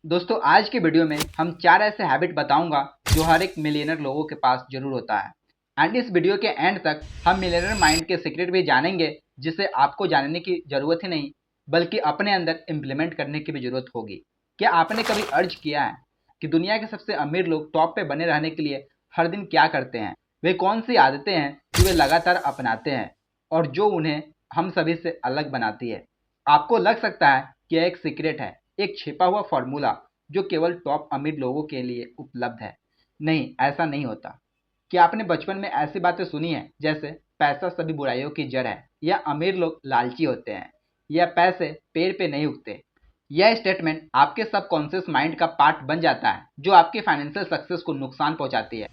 दोस्तों आज के वीडियो में हम 4 ऐसे हैबिट बताऊंगा जो हर एक मिलियनर लोगों के पास जरूर होता है। एंड इस वीडियो के एंड तक हम मिलियनर माइंड के सीक्रेट भी जानेंगे, जिसे आपको जानने की जरूरत ही नहीं बल्कि अपने अंदर इम्प्लीमेंट करने की भी जरूरत होगी। क्या आपने कभी अर्ज किया है कि दुनिया के सबसे अमीर लोग टॉप पे बने रहने के लिए हर दिन क्या करते हैं? वे कौन सी आदतें हैं जो वे लगातार अपनाते हैं और जो उन्हें हम सभी से अलग बनाती है? आपको लग सकता है कि यह एक सीक्रेट है, एक छिपा हुआ फॉर्मूला जो केवल टॉप अमीर लोगों के लिए उपलब्ध है। नहीं, ऐसा नहीं होता। क्या आपने बचपन में ऐसी बातें सुनी है जैसे पैसा सभी बुराइयों की जड़ है, या अमीर लोग लालची होते हैं, या पैसे पेड़ पे नहीं उगते? यह स्टेटमेंट आपके सबकॉन्शियस माइंड का पार्ट बन जाता है जो आपकी फाइनेंशियल सक्सेस को नुकसान पहुंचाती है।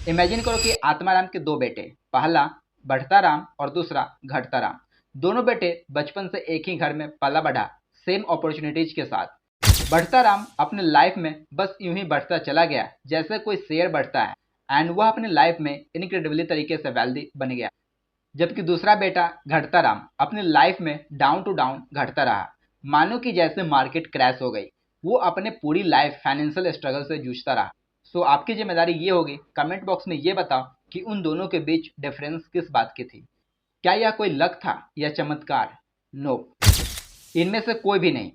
इमेजिन करो कि आत्माराम के दो बेटे, पहला बढ़ता राम और दूसरा घटता राम। दोनों बेटे बचपन से एक ही घर में पला बढ़ा, सेम अपॉर्चुनिटीज के साथ। बढ़ता राम अपने लाइफ में बस यूं ही बढ़ता चला गया जैसे कोई शेयर बढ़ता है, एंड वह अपने लाइफ में इनक्रेडिबली तरीके से वेल्दी बन गया। जबकि दूसरा बेटा घटता राम अपने लाइफ में डाउन टू डाउन घटता रहा, मानो कि जैसे मार्केट क्रैश हो गई। वो अपने पूरी लाइफ फाइनेंशियल स्ट्रगल से जूझता रहा। सो आपकी जिम्मेदारी ये होगी, कमेंट बॉक्स में ये बताओ कि उन दोनों के बीच डिफरेंस किस बात की थी। क्या यह कोई लक था या चमत्कार? नो, इनमें से कोई भी नहीं,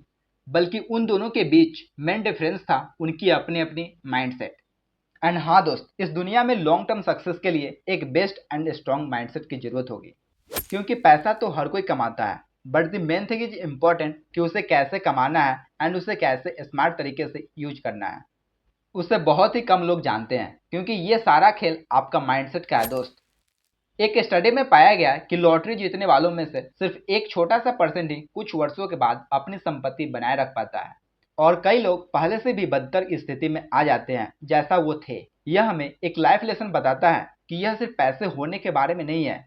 बल्कि उन दोनों के बीच मेन डिफरेंस था उनकी अपनी अपनी माइंडसेट। एंड हाँ दोस्त, इस दुनिया में लॉन्ग टर्म सक्सेस के लिए एक बेस्ट एंड स्ट्रॉन्ग माइंडसेट की जरूरत होगी, क्योंकि पैसा तो हर कोई कमाता है, but the main thing is important कि उसे कैसे कमाना है एंड उसे कैसे स्मार्ट तरीके से यूज करना है। उसे बहुत ही कम लोग जानते हैं, क्योंकि ये सारा खेल आपका माइंडसेट का है दोस्त। एक स्टडी में पाया गया कि लॉटरी जीतने वालों में से सिर्फ एक छोटा सा परसेंट ही कुछ वर्षों के बाद अपनी संपत्ति बनाए रख पाता है, और कई लोग पहले से भी बदतर स्थिति में आ जाते हैं जैसा वो थे। यह हमें एक लाइफ लेसन बताता है कि यह सिर्फ पैसे होने के बारे में नहीं है,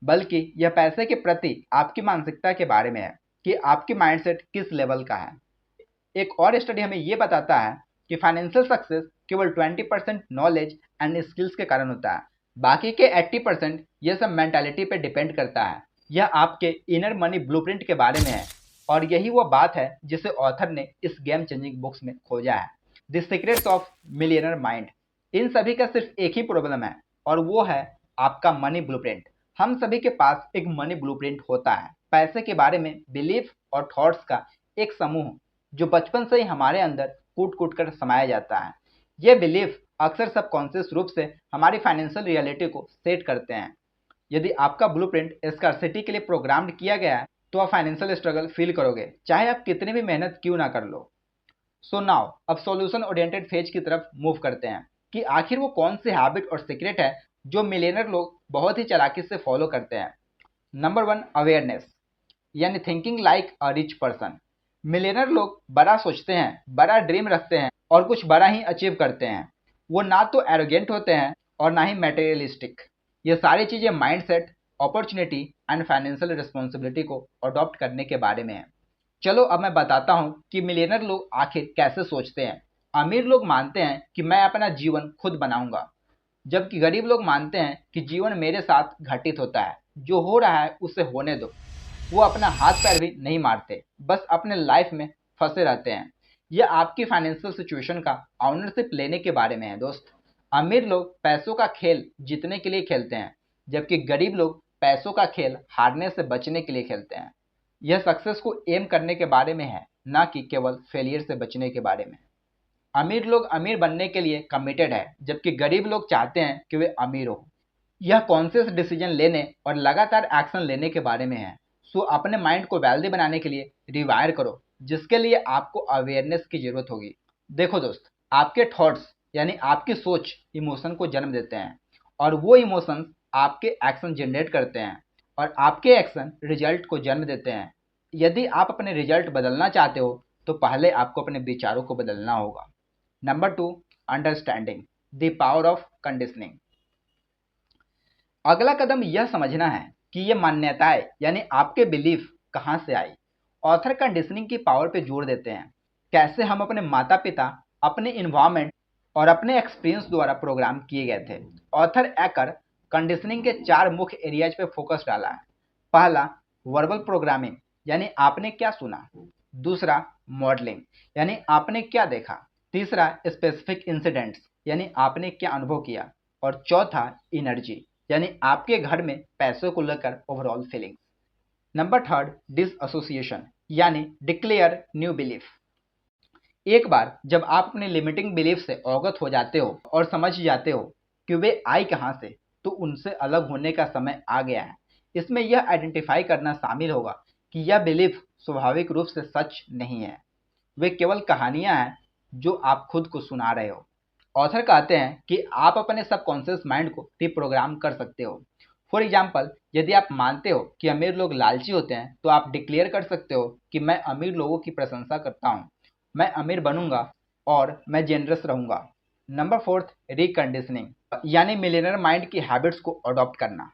बल्कि यह पैसे के प्रति आपकी मानसिकता के बारे में है कि आपकी माइंडसेट किस लेवल का है। एक और स्टडी हमें यह बताता है कि फाइनेंशियल सक्सेस केवल 20% नॉलेज एंड स्किल्स के कारण होता है, बाकी के 80% यह सब मेंटालिटी पे डिपेंड करता है। यह आपके इनर मनी ब्लूप्रिंट के बारे में है, और यही वो बात है जिसे ऑथर ने इस गेम चेंजिंग बुक्स में खोजा है, the secrets of millionaire mind. इन सभी का सिर्फ एक ही प्रॉब्लम है, और वो है आपका मनी ब्लूप्रिंट। हम सभी के पास एक मनी ब्लूप्रिंट होता है, पैसे के बारे में बिलीफ और थॉट्स का एक समूह जो बचपन से ही हमारे अंदर कूट कूट कर समाया जाता है। ये बिलीफ अक्सर सबकॉन्शियस रूप से हमारी फाइनेंशियल रियलिटी को सेट करते हैं। यदि आपका ब्लूप्रिंट स्कार्सिटी के लिए प्रोग्राम्ड किया गया है, तो आप फाइनेंशियल स्ट्रगल फील करोगे, चाहे आप कितनी भी मेहनत क्यों ना कर लो। सो नाउ अब सॉल्यूशन ओरिएंटेड फेज की तरफ मूव करते हैं कि आखिर वो कौन सी हैबिट और सीक्रेट है जो मिलियनर लोग बहुत ही चालाकी से फॉलो करते हैं। नंबर 1, अवेयरनेस, यानी thinking like a rich person. Millionaire लोग बड़ा सोचते हैं, बड़ा ड्रीम रखते हैं और कुछ बड़ा ही अचीव करते हैं। वो ना तो एरोगेंट होते हैं और ना ही मटेरियलिस्टिक। ये सारी चीज़ें mindset, opportunity and financial responsibility को अडॉप्ट करने के बारे में है। चलो अब मैं बताता हूँ कि मिलियनर लोग आखिर कैसे सोचते हैं। अमीर लोग मानते हैं कि मैं अपना जीवन खुद बनाऊंगा, जबकि गरीब लोग मानते हैं कि जीवन मेरे साथ घटित होता है, जो हो रहा है उसे होने दो। वो अपना हाथ पैर भी नहीं मारते, बस अपने लाइफ में फंसे रहते हैं। यह आपकी फाइनेंशियल सिचुएशन का ऑनरशिप लेने के बारे में है दोस्त। अमीर लोग पैसों का खेल जीतने के लिए खेलते हैं, जबकि गरीब लोग पैसों का खेल हारने से बचने के लिए खेलते हैं। यह सक्सेस को एम करने के बारे में है, ना कि केवल फेलियर से बचने के बारे में। अमीर लोग अमीर बनने के लिए कमिटेड है, जबकि गरीब लोग चाहते हैं कि वे अमीर हो। यह कॉन्शियस डिसीजन लेने और लगातार एक्शन लेने के बारे में है। सो अपने माइंड को वेल्दी बनाने के लिए रिवायर करो, जिसके लिए आपको अवेयरनेस की जरूरत होगी। देखो दोस्त, आपके थॉट्स यानी आपकी सोच इमोशन को जन्म देते हैं, और वो इमोशंस आपके एक्शन जनरेट करते हैं, और आपके एक्शन रिजल्ट को जन्म देते हैं। यदि आप अपने रिजल्ट बदलना चाहते हो, तो पहले आपको अपने विचारों को बदलना होगा। Number 2, understanding the power of conditioning. अगला कदम यह समझना है कि ये मान्यताएं यानी आपके बिलीफ कहाँ से आई। ऑथर कंडीशनिंग की पावर पे जोर देते हैं, कैसे हम अपने माता पिता, अपने इन्वायरमेंट और अपने एक्सपीरियंस द्वारा प्रोग्राम किए गए थे। ऑथर एकर कंडीशनिंग के 4 मुख्य एरियाज पे फोकस डाला है। पहला, वर्बल प्रोग्रामिंग, यानी आपने क्या सुना। दूसरा मॉडलिंग यानी आपने क्या देखा, तीसरा स्पेसिफिक इंसिडेंट्स यानी आपने क्या अनुभव किया, और चौथा एनर्जी यानी आपके घर में पैसों को लेकर overall feelings. Number third, dissociation यानी डिक्लेयर न्यू बिलीफ। एक बार जब आप अपने लिमिटिंग बिलीफ से अवगत हो जाते हो और समझ जाते हो कि वे आई कहाँ से, तो उनसे अलग होने का समय आ गया है। इसमें यह आइडेंटिफाई करना शामिल होगा कि यह बिलीफ स्वाभाविक रूप से सच नहीं है, वे केवल कहानियां हैं जो आप खुद को सुना रहे हो। ऑथर कहते हैं कि आप अपने सबकॉन्शियस माइंड को रिप्रोग्राम कर सकते हो। फॉर एग्जाम्पल, यदि आप मानते हो कि अमीर लोग लालची होते हैं, तो आप डिक्लेयर कर सकते हो कि मैं अमीर लोगों की प्रशंसा करता हूँ, मैं अमीर बनूंगा और मैं जेनरस रहूंगा। नंबर फोर्थ, रिकंडीशनिंग यानी मिलियनर माइंड की हैबिट्स को अडॉप्ट करना।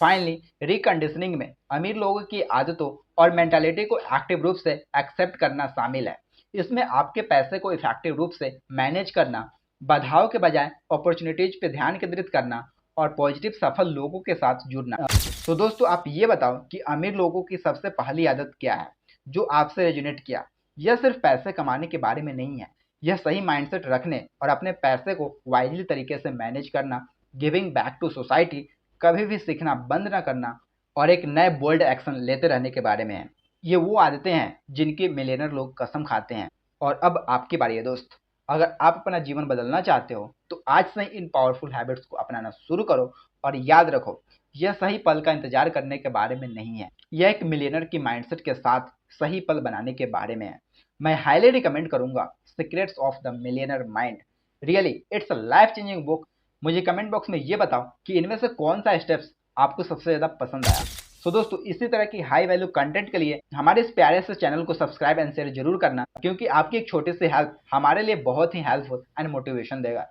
फाइनली, रिकंडीशनिंग में अमीर लोगों की आदतों और मेंटालिटी को एक्टिव रूप से एक्सेप्ट करना शामिल है। इसमें आपके पैसे को इफेक्टिव रूप से मैनेज करना, बाधाओं के बजाय अपॉर्चुनिटीज पे ध्यान केंद्रित करना और पॉजिटिव सफल लोगों के साथ जुड़ना। तो दोस्तों, आप ये बताओ कि अमीर लोगों की सबसे पहली आदत क्या है जो आपसे रेजोनेट किया। यह सिर्फ पैसे कमाने के बारे में नहीं है, यह सही माइंडसेट रखने और अपने पैसे को वाइजली तरीके से मैनेज करना, गिविंग बैक टू सोसाइटी, कभी भी सीखना बंद न करना और एक नए बोल्ड एक्शन लेते रहने के बारे में है। ये वो आदतें हैं जिनकी मिलियनर लोग कसम खाते हैं। और अब आपकी बारी है दोस्त। अगर आप अपना जीवन बदलना चाहते हो तो आज से ही इन पावरफुल हैबिट्स को अपनाना शुरू करो, और याद रखो, यह सही पल का इंतजार करने के बारे में नहीं है, यह एक मिलियनर की माइंडसेट के साथ सही पल बनाने के बारे में है। मैं हाईली रिकमेंड करूंगा secrets of the millionaire mind. Really it's a life changing book. मुझे कमेंट बॉक्स में ये बताओ कि इनमें से कौन सा स्टेप्स आपको सबसे ज़्यादा पसंद आया। सो दोस्तों, इसी तरह की हाई वैल्यू कंटेंट के लिए हमारे इस प्यारे से चैनल को सब्सक्राइब एंड शेयर जरूर करना, क्योंकि आपकी एक छोटी सी हेल्प हमारे लिए बहुत ही हेल्पफुल एंड मोटिवेशन देगा।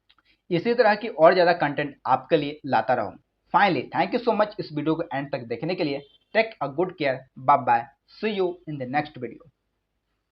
इसी तरह की और ज़्यादा कंटेंट आपके लिए लाता रहूँ। Finally, thank you so much इस वीडियो को एंड तक देखने के लिए। Take a good care, bye bye, see you in the next video.